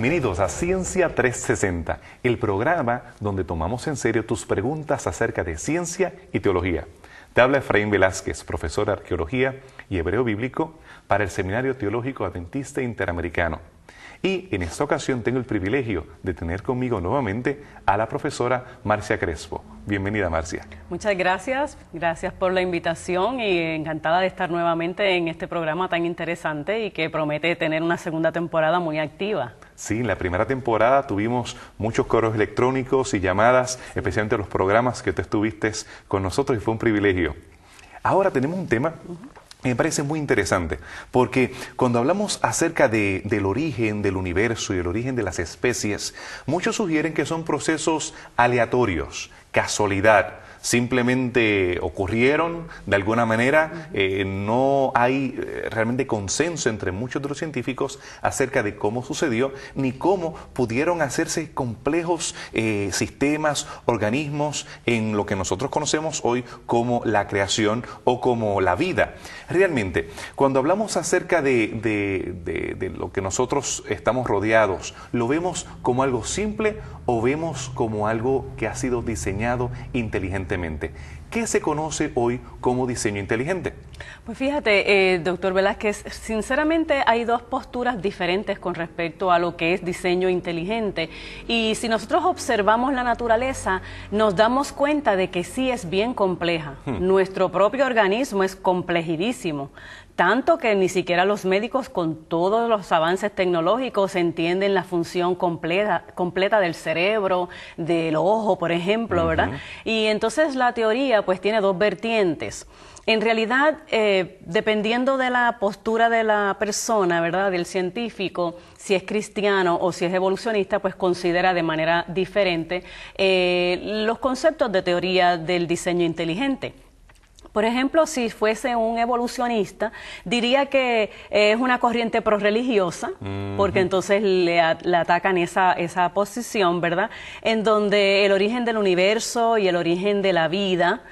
Bienvenidos a Ciencia 360, el programa donde tomamos en serio tus preguntas acerca de ciencia y teología. Te habla Efraín Velázquez, profesor de Arqueología y Hebreo Bíblico para el Seminario Teológico Adventista Interamericano. Y en esta ocasión tengo el privilegio de tener conmigo nuevamente a la profesora Marcia Crespo. Bienvenida, Marcia. Muchas gracias por la invitación y encantada de estar nuevamente en este programa tan interesante y que promete tener una segunda temporada muy activa. Sí, en la primera temporada tuvimos muchos correos electrónicos y llamadas, especialmente los programas que tú estuviste con nosotros y fue un privilegio. Ahora tenemos un tema me parece muy interesante, porque cuando hablamos acerca del origen del universo y el origen de las especies, muchos sugieren que son procesos aleatorios, casualidad, simplemente ocurrieron de alguna manera, no hay realmente consenso entre muchos de los científicos acerca de cómo sucedió, ni cómo pudieron hacerse complejos sistemas, organismos en lo que nosotros conocemos hoy como la creación o como la vida. Realmente, cuando hablamos acerca de lo que nosotros estamos rodeados, ¿lo vemos como algo simple o vemos como algo que ha sido diseñado inteligentemente? ¿Qué se conoce hoy como diseño inteligente? Pues fíjate, doctor Velázquez, sinceramente hay dos posturas diferentes con respecto a lo que es diseño inteligente. Y si nosotros observamos la naturaleza, nos damos cuenta de que sí es bien compleja. Nuestro propio organismo es complejidísimo. Tanto que ni siquiera los médicos, con todos los avances tecnológicos, entienden la función completa del cerebro, del ojo, por ejemplo, ¿verdad? Y entonces la teoría pues tiene dos vertientes. En realidad, dependiendo de la postura de la persona, ¿verdad?, del científico, si es cristiano o si es evolucionista, pues considera de manera diferente los conceptos de teoría del diseño inteligente. Por ejemplo, si fuese un evolucionista, diría que es una corriente prorreligiosa, porque entonces le atacan esa posición, ¿verdad?, en donde el origen del universo y el origen de la vida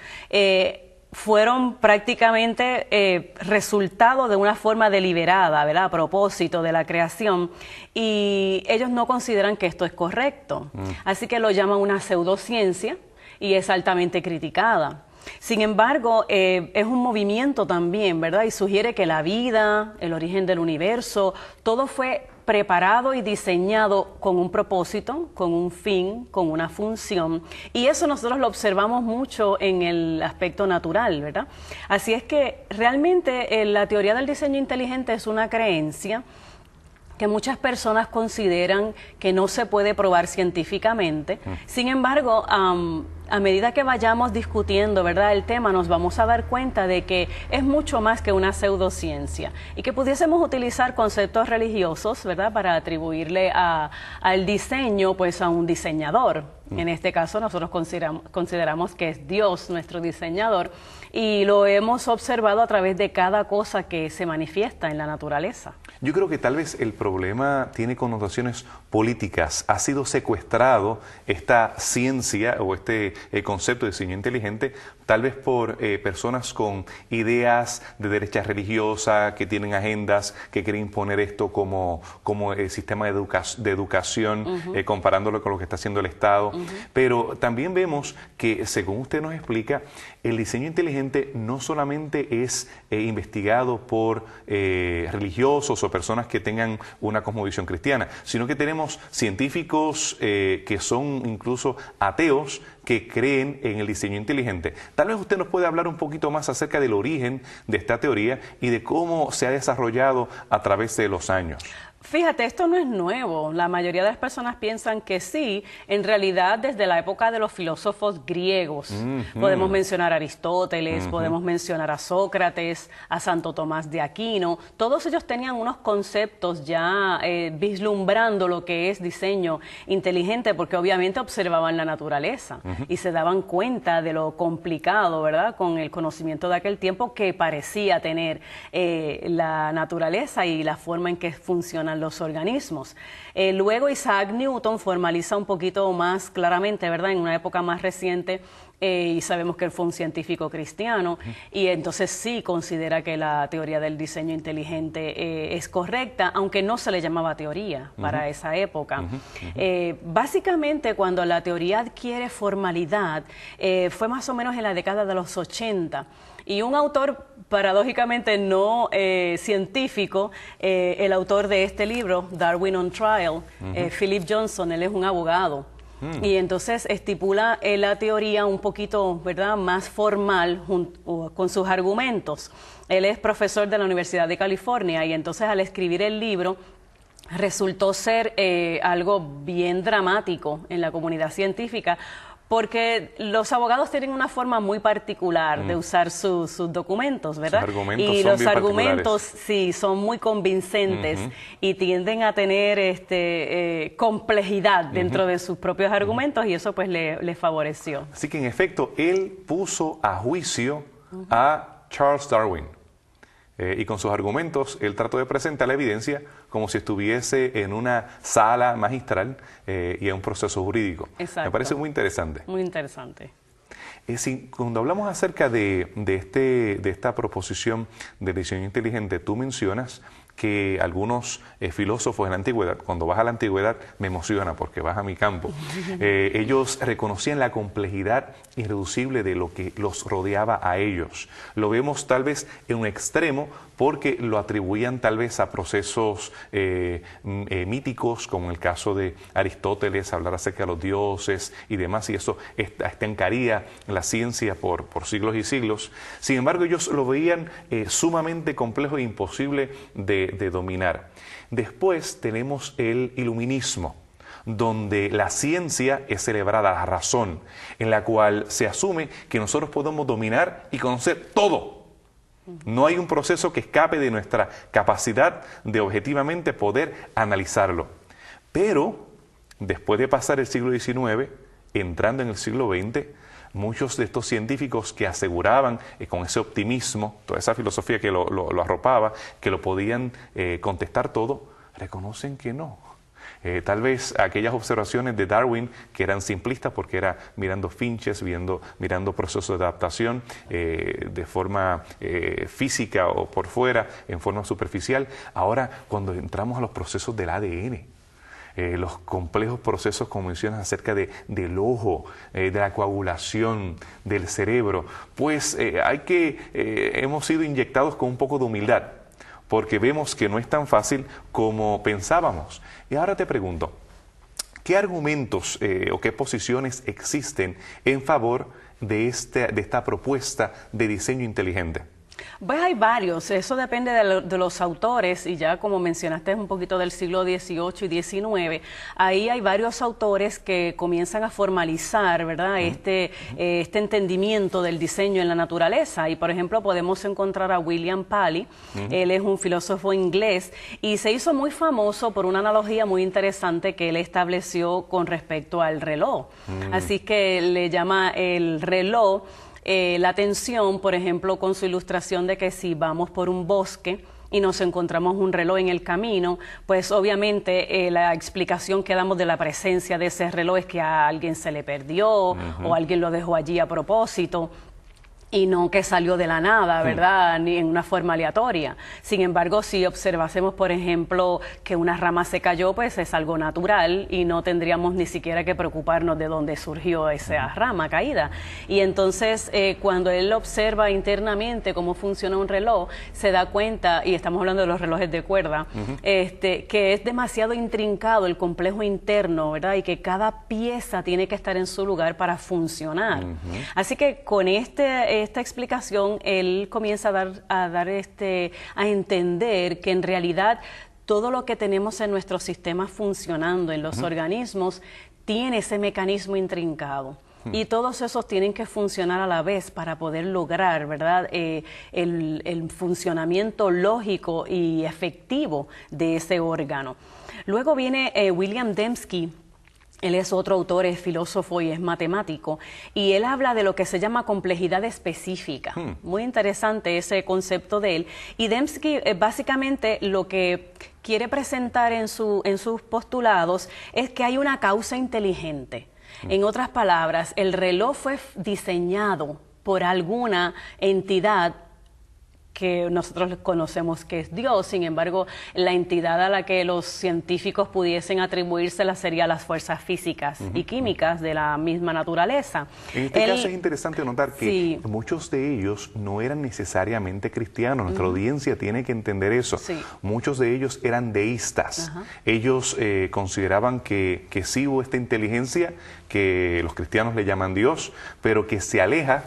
fueron prácticamente resultado de una forma deliberada, ¿verdad?, a propósito de la creación, y ellos no consideran que esto es correcto. Así que lo llaman una pseudociencia y es altamente criticada. Sin embargo, es un movimiento también, ¿verdad?, y sugiere que la vida, el origen del universo, todo fue preparado y diseñado con un propósito, con un fin, con una función, y eso nosotros lo observamos mucho en el aspecto natural, ¿verdad? Así es que realmente la teoría del diseño inteligente es una creencia que muchas personas consideran que no se puede probar científicamente. Sin embargo, a medida que vayamos discutiendo, ¿verdad?, el tema, nos vamos a dar cuenta de que es mucho más que una pseudociencia y que pudiésemos utilizar conceptos religiosos, ¿verdad?, para atribuirle al diseño, pues, a un diseñador. En este caso, nosotros consideramos que es Dios nuestro diseñador y lo hemos observado a través de cada cosa que se manifiesta en la naturaleza. Yo creo que tal vez el problema tiene connotaciones políticas. Ha sido secuestrado esta ciencia o este concepto de diseño inteligente tal vez por personas con ideas de derecha religiosa, que tienen agendas, que quieren imponer esto como el sistema de educación, comparándolo con lo que está haciendo el Estado. Pero también vemos que, según usted nos explica, el diseño inteligente no solamente es investigado por religiosos o personas que tengan una cosmovisión cristiana, sino que tenemos científicos que son incluso ateos que creen en el diseño inteligente. Tal vez usted nos puede hablar un poquito más acerca del origen de esta teoría y de cómo se ha desarrollado a través de los años. Fíjate, esto no es nuevo. La mayoría de las personas piensan que sí. En realidad, desde la época de los filósofos griegos, podemos mencionar a Aristóteles, podemos mencionar a Sócrates, a Santo Tomás de Aquino. Todos ellos tenían unos conceptos ya vislumbrando lo que es diseño inteligente, porque obviamente observaban la naturaleza y se daban cuenta de lo complicado, ¿verdad?, con el conocimiento de aquel tiempo que parecía tener la naturaleza y la forma en que funciona funcionan los organismos. Luego Isaac Newton formaliza un poquito más claramente, ¿verdad?, en una época más reciente, y sabemos que él fue un científico cristiano, y entonces sí considera que la teoría del diseño inteligente es correcta, aunque no se le llamaba teoría para esa época. Básicamente, cuando la teoría adquiere formalidad, fue más o menos en la década de los 80, y un autor paradójicamente no científico, el autor de este libro, Darwin on Trial, Philip Johnson, él es un abogado. Y entonces estipula la teoría un poquito, ¿verdad?, más formal con sus argumentos. Él es profesor de la Universidad de California y entonces al escribir el libro resultó ser algo bien dramático en la comunidad científica, porque los abogados tienen una forma muy particular de usar sus documentos, ¿verdad? Sus argumentos y son los bien argumentos, sí, son muy convincentes y tienden a tener complejidad dentro de sus propios argumentos, y eso pues le favoreció. Así que en efecto, él puso a juicio a Charles Darwin. Y con sus argumentos, él trató de presentar la evidencia como si estuviese en una sala magistral y en un proceso jurídico. Exacto. Me parece muy interesante. Muy interesante. Cuando hablamos acerca de esta proposición de diseño inteligente, tú mencionas que algunos filósofos en la antigüedad, cuando vas a la antigüedad me emociona porque vas a mi campo, ellos reconocían la complejidad irreducible de lo que los rodeaba a ellos. Lo vemos tal vez en un extremo porque lo atribuían tal vez a procesos míticos, como en el caso de Aristóteles, hablar acerca de los dioses y demás, y eso estancaría la ciencia por siglos y siglos. Sin embargo, ellos lo veían sumamente complejo e imposible de dominar. Después tenemos el iluminismo, donde la ciencia es celebrada, la razón, en la cual se asume que nosotros podemos dominar y conocer todo. No hay un proceso que escape de nuestra capacidad de objetivamente poder analizarlo. Pero, después de pasar el siglo XIX, entrando en el siglo XX, muchos de estos científicos que aseguraban con ese optimismo, toda esa filosofía que lo arropaba, que lo podían contestar todo, reconocen que no. Tal vez aquellas observaciones de Darwin que eran simplistas porque era mirando finches, mirando procesos de adaptación de forma física o por fuera, en forma superficial. Ahora, cuando entramos a los procesos del ADN, los complejos procesos, como mencionas, acerca del ojo, de la coagulación, del cerebro, pues hemos sido inyectados con un poco de humildad, porque vemos que no es tan fácil como pensábamos. Y ahora te pregunto, ¿qué argumentos o qué posiciones existen en favor de esta propuesta de diseño inteligente? Pues hay varios, eso depende de los autores, y ya como mencionaste un poquito del siglo XVIII y XIX, ahí hay varios autores que comienzan a formalizar, ¿verdad?, este entendimiento del diseño en la naturaleza. Y por ejemplo podemos encontrar a William Paley, él es un filósofo inglés y se hizo muy famoso por una analogía muy interesante que él estableció con respecto al reloj. Así que le llama el reloj la atención, por ejemplo, con su ilustración de que si vamos por un bosque y nos encontramos un reloj en el camino, pues obviamente la explicación que damos de la presencia de ese reloj es que a alguien se le perdió o alguien lo dejó allí a propósito. Y no que salió de la nada, ¿verdad?, ni en una forma aleatoria. Sin embargo, si observásemos, por ejemplo, que una rama se cayó, pues es algo natural y no tendríamos ni siquiera que preocuparnos de dónde surgió esa rama caída. Y entonces, cuando él observa internamente cómo funciona un reloj, se da cuenta, y estamos hablando de los relojes de cuerda, que es demasiado intrincado el complejo interno, ¿verdad?, y que cada pieza tiene que estar en su lugar para funcionar. Así que con esta explicación, él comienza a entender que en realidad todo lo que tenemos en nuestro sistema funcionando, en los organismos, tiene ese mecanismo intrincado. Y todos esos tienen que funcionar a la vez para poder lograr, ¿verdad?, el funcionamiento lógico y efectivo de ese órgano. Luego viene William Dembski. Él es otro autor, es filósofo y es matemático, y él habla de lo que se llama complejidad específica. Muy interesante ese concepto de él. Y Dembski básicamente lo que quiere presentar en sus postulados es que hay una causa inteligente. En otras palabras, el reloj fue diseñado por alguna entidad que nosotros conocemos que es Dios. Sin embargo, la entidad a la que los científicos pudiesen atribuírsela sería las fuerzas físicas y químicas de la misma naturaleza. En este caso es interesante notar que muchos de ellos no eran necesariamente cristianos. Nuestra audiencia tiene que entender eso. Muchos de ellos eran deístas. Ellos consideraban que sí hubo esta inteligencia que los cristianos le llaman Dios, pero que se aleja,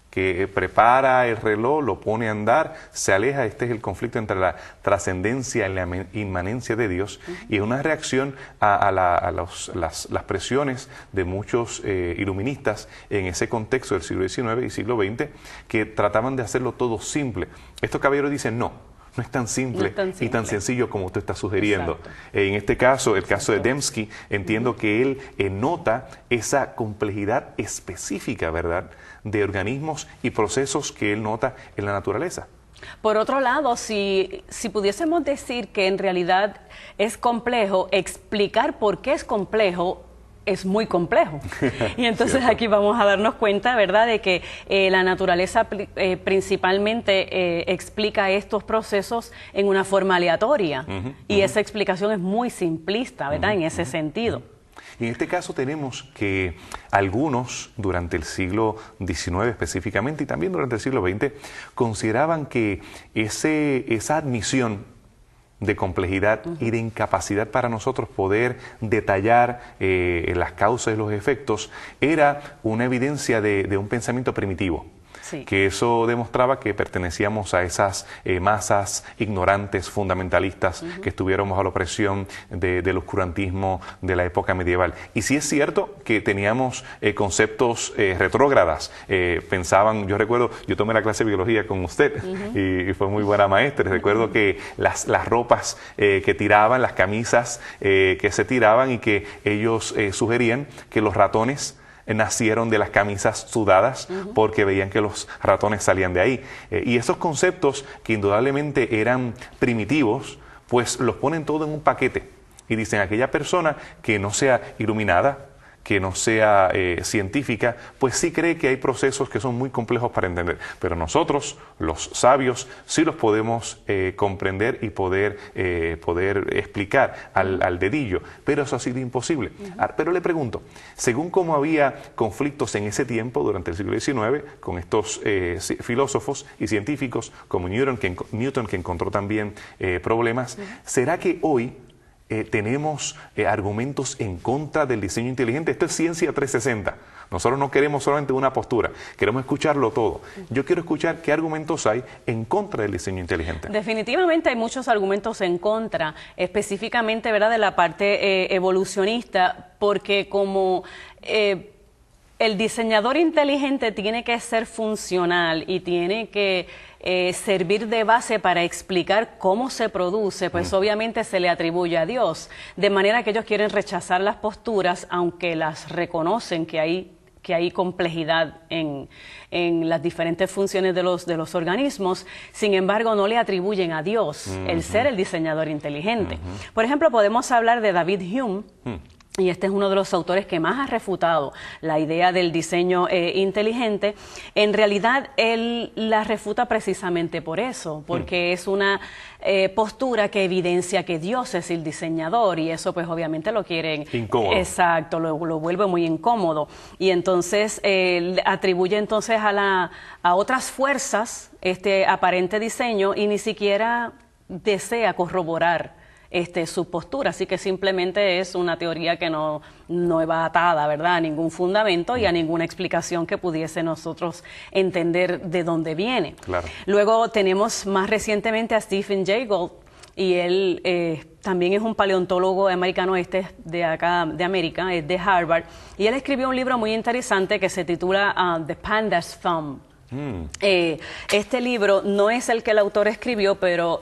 que prepara el reloj, lo pone a andar, se aleja. Este es el conflicto entre la trascendencia y la inmanencia de Dios, y es una reacción a las presiones de muchos iluministas en ese contexto del siglo XIX y siglo XX, que trataban de hacerlo todo simple. Estos caballeros dicen no es tan simple, y tan sencillo como usted está sugiriendo. En este caso, el caso de Dembski, entiendo que él nota esa complejidad específica, ¿verdad?, de organismos y procesos que él nota en la naturaleza. Por otro lado, si pudiésemos decir que en realidad es complejo, explicar por qué es complejo es muy complejo. Y entonces aquí vamos a darnos cuenta, ¿verdad?, de que la naturaleza principalmente explica estos procesos en una forma aleatoria. Y esa explicación es muy simplista, ¿verdad?, en ese sentido. Y en este caso tenemos que algunos, durante el siglo XIX específicamente y también durante el siglo XX, consideraban que esa admisión de complejidad y de incapacidad para nosotros poder detallar las causas y los efectos era una evidencia de un pensamiento primitivo. Que eso demostraba que pertenecíamos a esas masas ignorantes, fundamentalistas, que estuvieron bajo la opresión del oscurantismo de la época medieval. Y sí es cierto que teníamos conceptos retrógradas. Pensaban, yo recuerdo, yo tomé la clase de biología con usted y fue muy buena maestra. Recuerdo que las ropas que tiraban, las camisas que se tiraban, y que ellos sugerían que los ratones nacieron de las camisas sudadas porque veían que los ratones salían de ahí. Y esos conceptos, que indudablemente eran primitivos, pues los ponen todo en un paquete y dicen: aquella persona que no sea iluminada, que no sea científica, pues sí cree que hay procesos que son muy complejos para entender. Pero nosotros, los sabios, sí los podemos comprender y poder explicar al dedillo. Pero eso ha sido imposible. Pero le pregunto, según cómo había conflictos en ese tiempo, durante el siglo XIX, con estos filósofos y científicos como Newton, que encontró también problemas, ¿será que hoy tenemos argumentos en contra del diseño inteligente? Esto es ciencia 360. Nosotros no queremos solamente una postura, queremos escucharlo todo. Yo quiero escuchar qué argumentos hay en contra del diseño inteligente. Definitivamente hay muchos argumentos en contra, específicamente, ¿verdad?, de la parte evolucionista, porque como el diseñador inteligente tiene que ser funcional y tiene que servir de base para explicar cómo se produce, pues obviamente se le atribuye a Dios. De manera que ellos quieren rechazar las posturas, aunque las reconocen que hay complejidad en las diferentes funciones de los organismos. Sin embargo, no le atribuyen a Dios el ser el diseñador inteligente. Por ejemplo, podemos hablar de David Hume. Y este es uno de los autores que más ha refutado la idea del diseño inteligente. En realidad, él la refuta precisamente por eso, porque es una postura que evidencia que Dios es el diseñador, y eso pues obviamente lo quieren... Incómodo. Exacto, lo vuelve muy incómodo. Y entonces atribuye entonces a otras fuerzas este aparente diseño, y ni siquiera desea corroborar su postura, así que simplemente es una teoría que no va atada, ¿verdad?, a ningún fundamento y a ninguna explicación que pudiese nosotros entender de dónde viene. Claro. Luego tenemos más recientemente a Stephen Jay Gould, y él también es un paleontólogo americano, de acá de América, es de Harvard, y él escribió un libro muy interesante que se titula The Panda's Thumb. Este libro no es el que el autor escribió, pero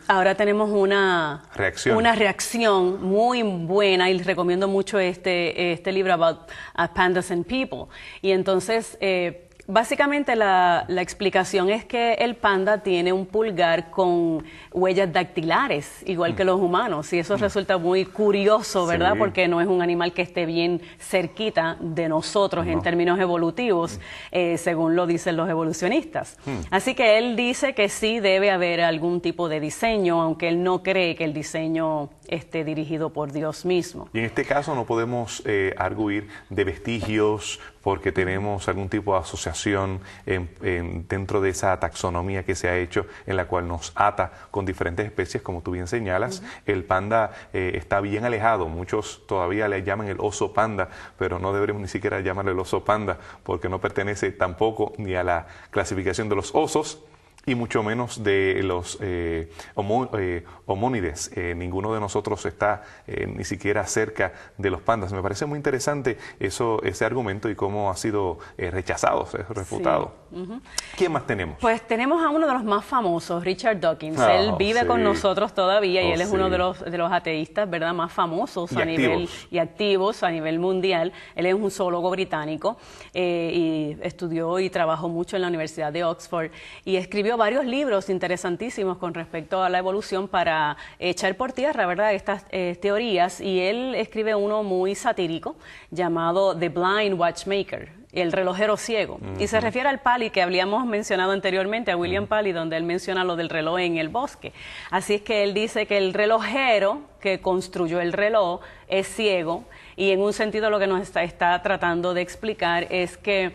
ahora tenemos una reacción muy buena y les recomiendo mucho este libro about pandas and people. Y entonces, básicamente la explicación es que el panda tiene un pulgar con huellas dactilares, igual que los humanos, y eso resulta muy curioso, ¿verdad? Sí. Porque no es un animal que esté bien cerquita de nosotros en términos evolutivos, según lo dicen los evolucionistas. Así que él dice que sí debe haber algún tipo de diseño, aunque él no cree que el diseño esté dirigido por Dios mismo. Y en este caso no podemos arguir de vestigios porque tenemos algún tipo de asociación dentro de esa taxonomía que se ha hecho, en la cual nos ata con diferentes especies, como tú bien señalas. El panda está bien alejado, muchos todavía le llaman el oso panda, pero no deberíamos ni siquiera llamarle el oso panda, porque no pertenece tampoco ni a la clasificación de los osos, y mucho menos de los homónides. Ninguno de nosotros está ni siquiera cerca de los pandas. Me parece muy interesante ese argumento y cómo ha sido rechazado, refutado. Sí. ¿Quién más tenemos? Pues tenemos a uno de los más famosos, Richard Dawkins. Él vive con nosotros todavía y él es uno de los ateístas, ¿verdad?, más famosos y activos a nivel mundial. Él es un zoólogo británico y estudió y trabajó mucho en la Universidad de Oxford y escribió varios libros interesantísimos con respecto a la evolución para echar por tierra, ¿verdad?, estas teorías, y él escribe uno muy satírico llamado The Blind Watchmaker, el relojero ciego, y se refiere al Paley que habíamos mencionado anteriormente, a William Paley, donde él menciona lo del reloj en el bosque. Así es que él dice que el relojero que construyó el reloj es ciego, y en un sentido lo que nos está tratando de explicar es que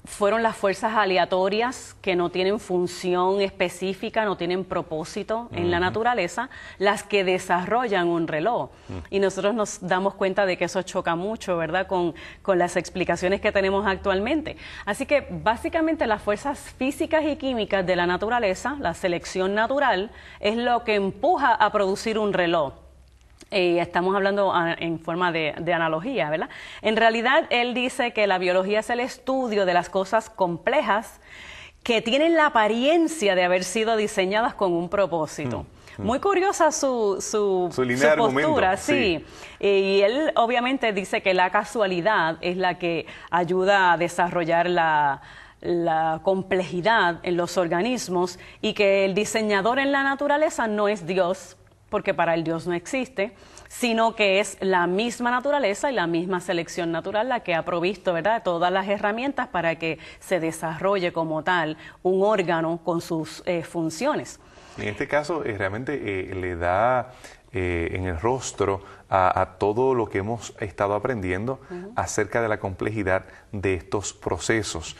fueron las fuerzas aleatorias que no tienen función específica, no tienen propósito en la naturaleza, las que desarrollan un reloj. Y nosotros nos damos cuenta de que eso choca mucho, ¿verdad?, con las explicaciones que tenemos actualmente. Así que básicamente las fuerzas físicas y químicas de la naturaleza, la selección natural, es lo que empuja a producir un reloj. Estamos hablando en forma de analogía, ¿verdad? En realidad, él dice que la biología es el estudio de las cosas complejas que tienen la apariencia de haber sido diseñadas con un propósito. Muy curiosa su línea de postura, argumento, sí. Y él obviamente dice que la casualidad es la que ayuda a desarrollar la complejidad en los organismos, y que el diseñador en la naturaleza no es Dios, porque para el Dios no existe, sino que es la misma naturaleza y la misma selección natural la que ha provisto, ¿verdad?, todas las herramientas para que se desarrolle como tal un órgano con sus funciones. En este caso, realmente le da en el rostro a todo lo que hemos estado aprendiendo acerca de la complejidad de estos procesos,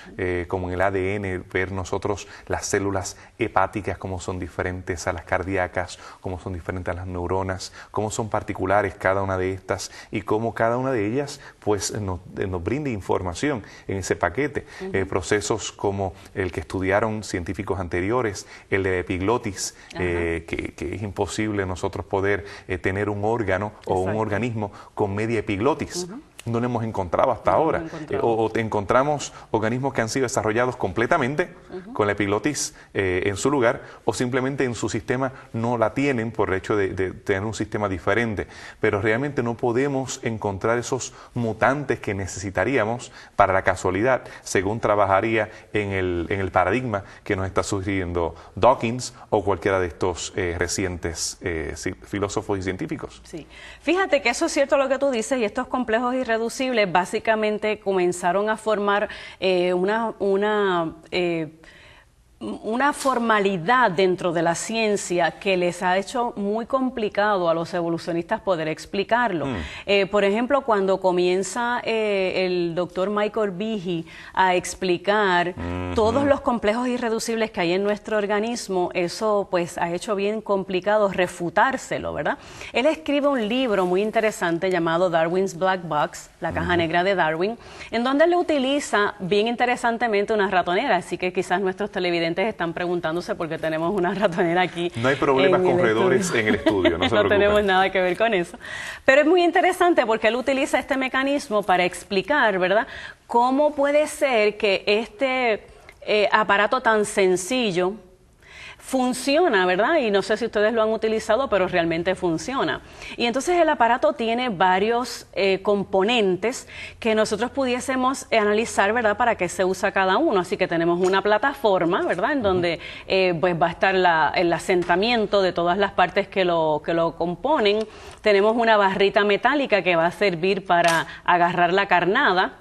como en el ADN, ver nosotros las células hepáticas, cómo son diferentes a las cardíacas, cómo son diferentes a las neuronas, cómo son particulares cada una de estas y cómo cada una de ellas pues nos brinda información en ese paquete. Procesos como el que estudiaron científicos anteriores, el de epiglotis, que es imposible nosotros poder tener un órgano o un organismo con media epiglotis. No lo hemos encontrado hasta ahora. O encontramos organismos que han sido desarrollados completamente con la epiglotis en su lugar, o simplemente en su sistema no la tienen por el hecho de tener un sistema diferente. Pero realmente no podemos encontrar esos mutantes que necesitaríamos para la casualidad, según trabajaría en el paradigma que nos está sugiriendo Dawkins o cualquiera de estos recientes filósofos y científicos. Sí. Fíjate que eso es cierto lo que tú dices, y estos complejos irreducibles básicamente comenzaron a formar una formalidad dentro de la ciencia que les ha hecho muy complicado a los evolucionistas poder explicarlo. Por ejemplo, cuando comienza el doctor Michael Behe a explicar todos los complejos irreducibles que hay en nuestro organismo, eso pues ha hecho bien complicado refutárselo, ¿verdad? Él escribe un libro muy interesante llamado Darwin's Black Box, la caja negra de Darwin, en donde él utiliza bien interesantemente una ratonera, así que quizás nuestros televidentes televidentes están preguntándose por qué tenemos una ratonera aquí. No hay problemas con roedores en el estudio, no se preocupen. No tenemos nada que ver con eso. Pero es muy interesante porque él utiliza este mecanismo para explicar, ¿verdad?, cómo puede ser que este aparato tan sencillo funciona, ¿verdad? Y no sé si ustedes lo han utilizado, pero realmente funciona. Y entonces el aparato tiene varios componentes que nosotros pudiésemos analizar, ¿verdad?, para qué se usa cada uno. Así que tenemos una plataforma, ¿verdad?, en donde pues va a estar el asentamiento de todas las partes que lo componen. Tenemos una barrita metálica que va a servir para agarrar la carnada.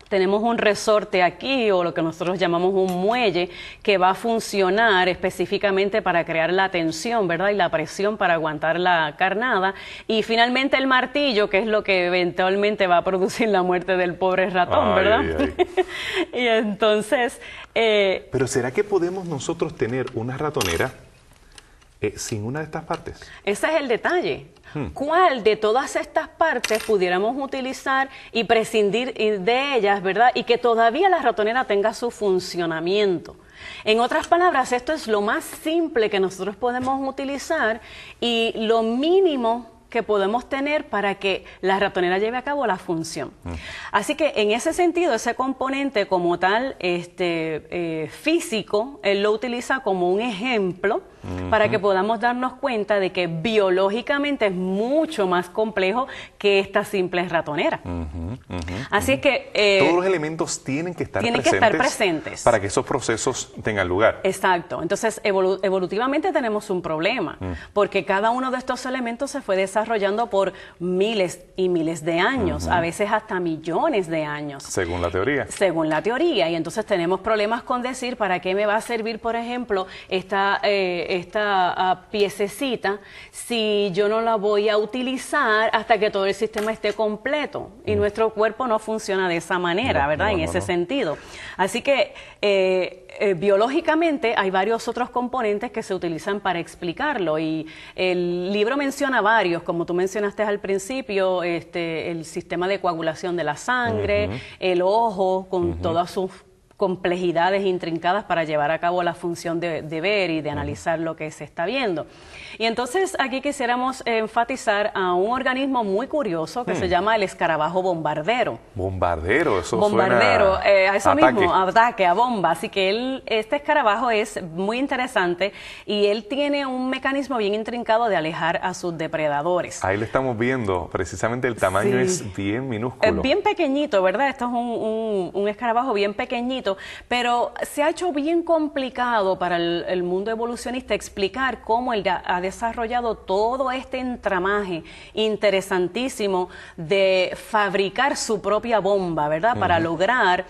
Tenemos un resorte aquí, o lo que nosotros llamamos un muelle, que va a funcionar específicamente para crear la tensión, ¿verdad?, y la presión para aguantar la carnada. Y finalmente el martillo, que es lo que eventualmente va a producir la muerte del pobre ratón, ¿verdad? Y entonces... Pero ¿será que podemos nosotros tener una ratonera sin una de estas partes? Ese es el detalle. ¿Cuál de todas estas partes pudiéramos utilizar y prescindir de ellas, verdad? Y que todavía la ratonera tenga su funcionamiento. En otras palabras, esto es lo más simple que nosotros podemos utilizar y lo mínimo que podemos tener para que la ratonera lleve a cabo la función. Así que en ese sentido, ese componente como tal físico, él lo utiliza como un ejemplo para que podamos darnos cuenta de que biológicamente es mucho más complejo que esta simple ratonera. Así que... todos los elementos tienen que estar presentes para que esos procesos tengan lugar. Exacto. Entonces, evolutivamente tenemos un problema, porque cada uno de estos elementos se fue desarrollando por miles y miles de años, a veces hasta millones de años. Según la teoría. Según la teoría. Y entonces tenemos problemas con decir para qué me va a servir, por ejemplo, esta piececita si yo no la voy a utilizar hasta que todo el sistema esté completo. Y nuestro cuerpo no funciona de esa manera, ¿verdad? En ese sentido. Así que biológicamente hay varios otros componentes que se utilizan para explicarlo. Y el libro menciona varios, como tú mencionaste al principio, el sistema de coagulación de la sangre, el ojo con todas sus complejidades intrincadas para llevar a cabo la función de ver y de analizar lo que se está viendo. Y entonces aquí quisiéramos enfatizar a un organismo muy curioso que se llama el escarabajo bombardero. Bombardero, eso bombardero, suena a eso ataque. mismo, ataque, a bomba. Así que este escarabajo es muy interesante y él tiene un mecanismo bien intrincado de alejar a sus depredadores. Ahí lo estamos viendo, precisamente el tamaño es bien minúsculo. Es bien pequeñito, ¿verdad? Esto es un escarabajo bien pequeñito, pero se ha hecho bien complicado para el mundo evolucionista explicar cómo él ha desarrollado todo este entramaje interesantísimo de fabricar su propia bomba, ¿verdad? Para lograr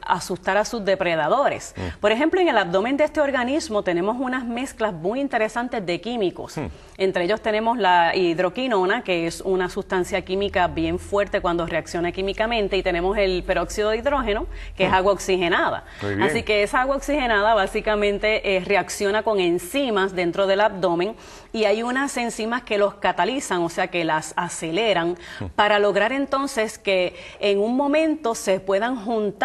asustar a sus depredadores. Por ejemplo, en el abdomen de este organismo tenemos unas mezclas muy interesantes de químicos. Entre ellos tenemos la hidroquinona, que es una sustancia química bien fuerte cuando reacciona químicamente, y tenemos el peróxido de hidrógeno, que es agua oxigenada. Así que esa agua oxigenada básicamente reacciona con enzimas dentro del abdomen, y hay unas enzimas que los catalizan, o sea que las aceleran, para lograr entonces que en un momento se puedan juntar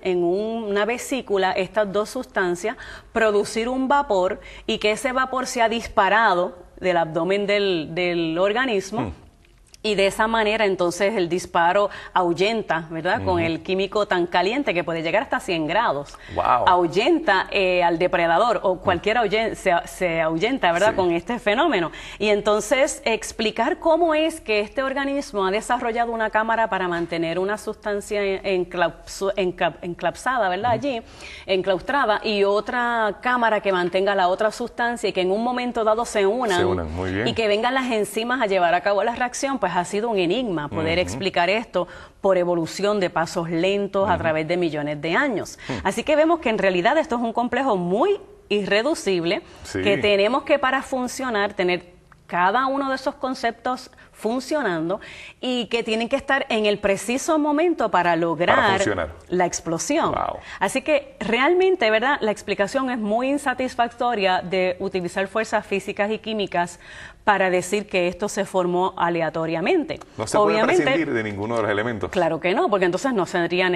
en una vesícula estas dos sustancias, producir un vapor y que ese vapor sea disparado del abdomen del organismo. Y de esa manera entonces el disparo ahuyenta, ¿verdad? Con el químico tan caliente que puede llegar hasta 100 grados. Wow. Ahuyenta al depredador, o cualquier se ahuyenta, ¿verdad? Sí. Con este fenómeno. Y entonces explicar cómo es que este organismo ha desarrollado una cámara para mantener una sustancia enclapsada, ¿verdad? Allí, enclaustrada, y otra cámara que mantenga la otra sustancia y que en un momento dado se unan muy bien. Y que vengan las enzimas a llevar a cabo la reacción, pues ha sido un enigma poder explicar esto por evolución de pasos lentos a través de millones de años. Así que vemos que en realidad esto es un complejo muy irreducible, que tenemos que, para funcionar, tener cada uno de esos conceptos funcionando y que tienen que estar en el preciso momento para lograr la explosión. Wow. Así que realmente, ¿verdad? La explicación es muy insatisfactoria de utilizar fuerzas físicas y químicas para decir que esto se formó aleatoriamente. No se puede prescindir de ninguno de los elementos. Claro que no, porque entonces no sería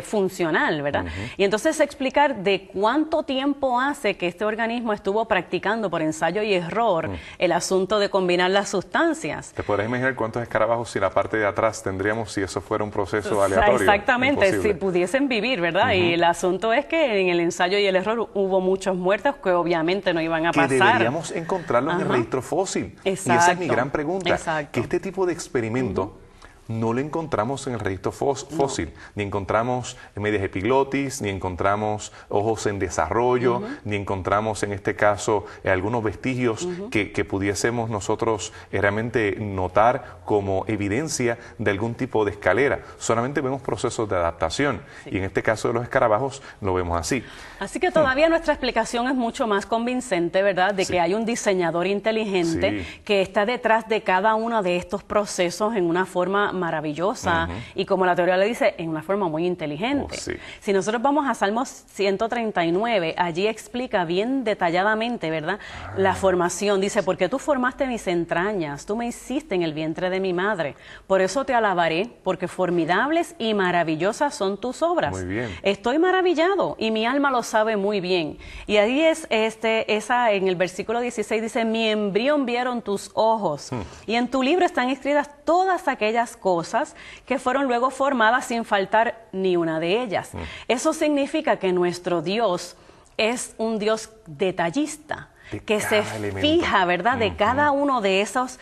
funcional, ¿verdad? Y entonces explicar de cuánto tiempo hace que este organismo estuvo practicando por ensayo y error el asunto de combinar las sustancias. ¿Te podrás imaginar cuántos escarabajos y la parte de atrás tendríamos si eso fuera un proceso aleatorio? Exactamente, Imposible. si pudiesen vivir, ¿verdad? Y el asunto es que en el ensayo y el error hubo muchos muertos que obviamente no iban a pasar. Que deberíamos encontrarlos en el registro fósil. Exacto. Y esa es mi gran pregunta. Exacto. Que este tipo de experimento no lo encontramos en el registro fósil, ni encontramos medias epiglotis, ni encontramos ojos en desarrollo, ni encontramos en este caso algunos vestigios que pudiésemos nosotros realmente notar como evidencia de algún tipo de escalera. Solamente vemos procesos de adaptación y en este caso de los escarabajos lo vemos así. Así que todavía nuestra explicación es mucho más convincente, ¿verdad? De que hay un diseñador inteligente que está detrás de cada uno de estos procesos en una forma maravillosa y, como la teoría le dice, en una forma muy inteligente. Si nosotros vamos a Salmos 139, allí explica bien detalladamente, ¿verdad? La formación. Dice, porque tú formaste mis entrañas, tú me hiciste en el vientre de mi madre. Por eso te alabaré, porque formidables y maravillosas son tus obras. Muy bien. Estoy maravillado y mi alma lo sabe muy bien. Y ahí es en el versículo 16 dice, mi embrión vieron tus ojos y en tu libro están escritas todas aquellas cosas que fueron luego formadas sin faltar ni una de ellas. Eso significa que nuestro Dios es un Dios detallista, que se fija, ¿verdad?, de cada uno de esos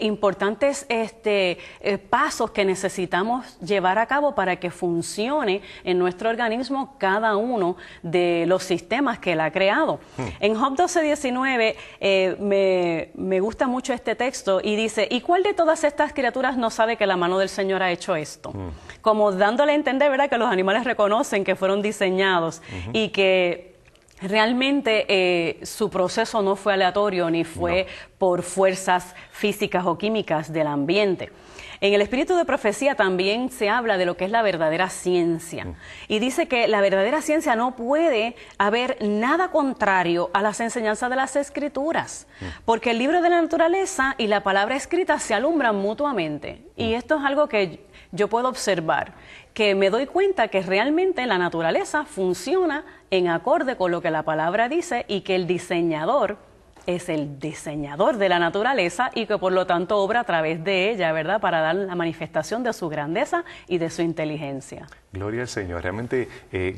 importantes pasos que necesitamos llevar a cabo para que funcione en nuestro organismo cada uno de los sistemas que Él ha creado. En Job 12:19 me gusta mucho este texto y dice, ¿y cuál de todas estas criaturas no sabe que la mano del Señor ha hecho esto? Como dándole a entender, ¿verdad?, que los animales reconocen que fueron diseñados y que realmente su proceso no fue aleatorio ni fue por fuerzas físicas o químicas del ambiente. En el espíritu de profecía también se habla de lo que es la verdadera ciencia y dice que la verdadera ciencia no puede haber nada contrario a las enseñanzas de las Escrituras, porque el libro de la naturaleza y la palabra escrita se alumbran mutuamente y esto es algo que yo puedo observar, que me doy cuenta que realmente la naturaleza funciona en acorde con lo que la palabra dice y que el diseñador es el diseñador de la naturaleza y que por lo tanto obra a través de ella, ¿verdad?, para dar la manifestación de su grandeza y de su inteligencia. Gloria al Señor. Realmente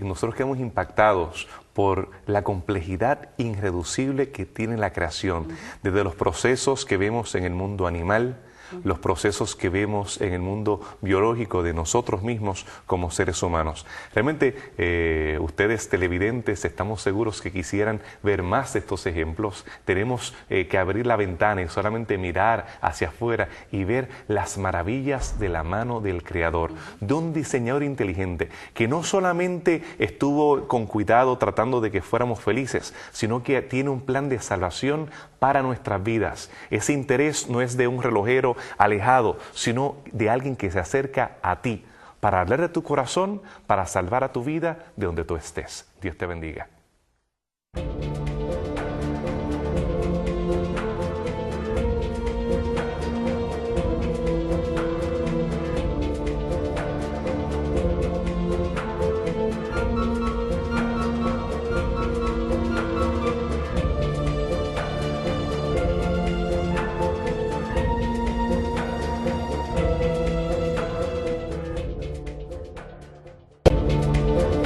nosotros quedamos impactados por la complejidad irreducible que tiene la creación, desde los procesos que vemos en el mundo animal, los procesos que vemos en el mundo biológico de nosotros mismos como seres humanos. Realmente ustedes televidentes estamos seguros que quisieran ver más de estos ejemplos. Tenemos que abrir la ventana y solamente mirar hacia afuera y ver las maravillas de la mano del Creador, de un diseñador inteligente que no solamente estuvo con cuidado tratando de que fuéramos felices, sino que tiene un plan de salvación para nuestras vidas. Ese interés no es de un relojero alejado, sino de alguien que se acerca a ti para hablar de tu corazón, para salvar a tu vida de donde tú estés. Dios te bendiga.